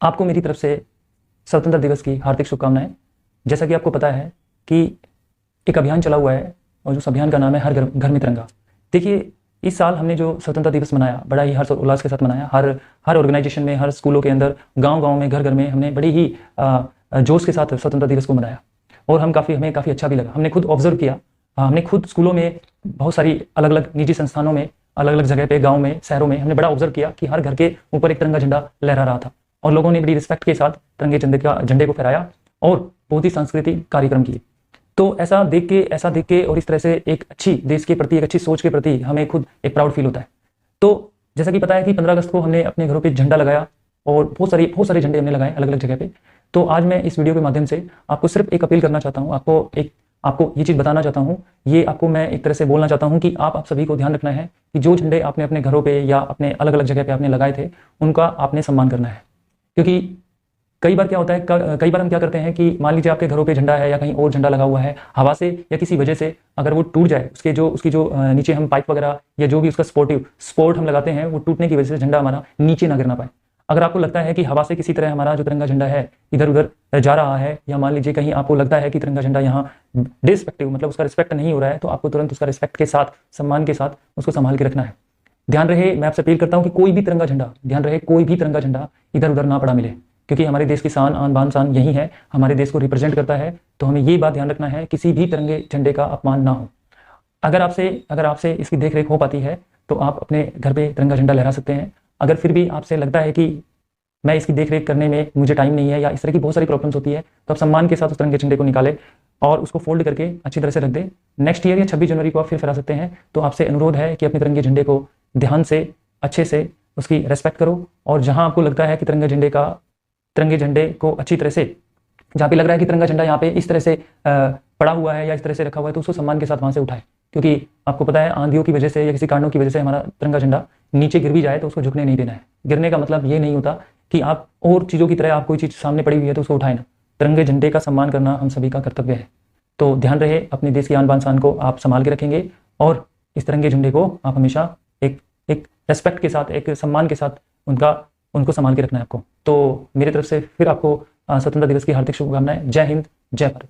आपको मेरी तरफ से स्वतंत्रता दिवस की हार्दिक शुभकामनाएं। जैसा कि आपको पता है कि एक अभियान चला हुआ है और उस अभियान का नाम है हर घर में तिरंगा। देखिए, इस साल हमने जो स्वतंत्रता दिवस मनाया बड़ा ही हर्ष और उल्लास के साथ मनाया। हर ऑर्गेनाइजेशन में, हर स्कूलों के अंदर, गांव-गांव में, घर-घर में हमने बड़ी ही जोश के साथ स्वतंत्रता दिवस को मनाया और हमें काफ़ी अच्छा भी लगा। हमने खुद ऑब्जर्व किया, हमने खुद स्कूलों में, बहुत सारी अलग-अलग निजी संस्थानों में, अलग-अलग जगह पे, गाँव में, शहरों में हमने बड़ा ऑब्जर्व किया कि हर घर के ऊपर एक तिरंगा झंडा लहरा रहा था और लोगों ने बड़ी रिस्पेक्ट के साथ तिरंगे झंडे को फहराया और बहुत ही सांस्कृतिक कार्यक्रम किए। तो ऐसा देख के और इस तरह से एक अच्छी देश के प्रति, एक अच्छी सोच के प्रति हमें खुद एक प्राउड फील होता है। तो जैसा कि पता है कि 15 अगस्त को हमने अपने घरों पे झंडा लगाया और बहुत सारे झंडे हमने लगाए अलग-अलग जगह पे। तो आज मैं इस वीडियो के माध्यम से आपको सिर्फ एक अपील करना चाहता हूँ, आपको ये चीज़ बताना चाहता हूँ, ये आपको मैं एक तरह से बोलना चाहता हूँ कि आप सभी को ध्यान रखना है कि जो झंडे आपने अपने घरों पे या अपने अलग-अलग जगह पे आपने लगाए थे, उनका आपने सम्मान करना है। क्योंकि कई बार क्या होता है, कई बार हम क्या करते हैं कि मान लीजिए आपके घरों पे झंडा है या कहीं और झंडा लगा हुआ है, हवा से या किसी वजह से अगर वो टूट जाए, उसकी जो नीचे हम पाइप वगैरह या जो भी उसका सपोर्ट हम लगाते हैं, वो टूटने की वजह से झंडा हमारा नीचे ना गिरना पाए। अगर आपको लगता है कि हवा से किसी तरह हमारा जो तिरंगा झंडा है इधर उधर जा रहा है, या मान लीजिए कहीं आपको लगता है कि तिरंगा झंडा यहाँ डिसरिस्पेक्टिव, मतलब उसका रिस्पेक्ट नहीं हो रहा है, तो आपको तुरंत उसका रिस्पेक्ट के साथ, सम्मान के साथ उसको संभाल के रखना है। ध्यान रहे, मैं आपसे अपील करता हूँ कि कोई भी तिरंगा झंडा इधर उधर ना पड़ा मिले, क्योंकि हमारे देश की शान, आन बान शान यही है, हमारे देश को रिप्रेजेंट करता है। तो हमें ये बात ध्यान रखना है, किसी भी तिरंगे झंडे का अपमान ना हो। अगर आपसे इसकी देखरेख हो पाती है तो आप अपने घर पे तिरंगा झंडा लहरा सकते हैं। अगर फिर भी आपसे लगता है कि मैं इसकी देखरेख करने में मुझे टाइम नहीं है या इस तरह की बहुत सारी प्रॉब्लम्स होती है, तो आप सम्मान के साथ उस तिरंगे झंडे को निकालें और उसको फोल्ड करके अच्छी तरह से रख दें। नेक्स्ट ईयर या 26 जनवरी को आप फिर फहरा सकते हैं। तो आपसे अनुरोध है कि अपने तिरंगे झंडे को ध्यान से, अच्छे से उसकी रेस्पेक्ट करो और जहां आपको लगता है कि तिरंगे झंडे को अच्छी तरह से, जहाँ पे लग रहा है कि तिरंगा झंडा यहाँ पे इस तरह से पड़ा हुआ है या इस तरह से रखा हुआ है, तो उसको सम्मान के साथ वहां से उठाए। क्योंकि आपको पता है, आंधियों की वजह से या किसी कारणों की वजह से हमारा तिरंगा झंडा नीचे गिर भी जाए तो उसको झुकने नहीं देना है। गिरने का मतलब ये नहीं होता कि आप और चीज़ों की तरह आप कोई चीज़ सामने पड़ी हुई है तो उसको उठाए ना। तिरंगे झंडे का सम्मान करना हम सभी का कर्तव्य है। तो ध्यान रहे, अपने देश की आन बान शान को आप संभाल के रखेंगे और इस तिरंगे झंडे को आप हमेशा एक रेस्पेक्ट के साथ, एक सम्मान के साथ उनको संभाल के रखना है आपको। तो मेरी तरफ से फिर आपको स्वतंत्रता दिवस की हार्दिक शुभकामनाएं। जय हिंद, जय भारत।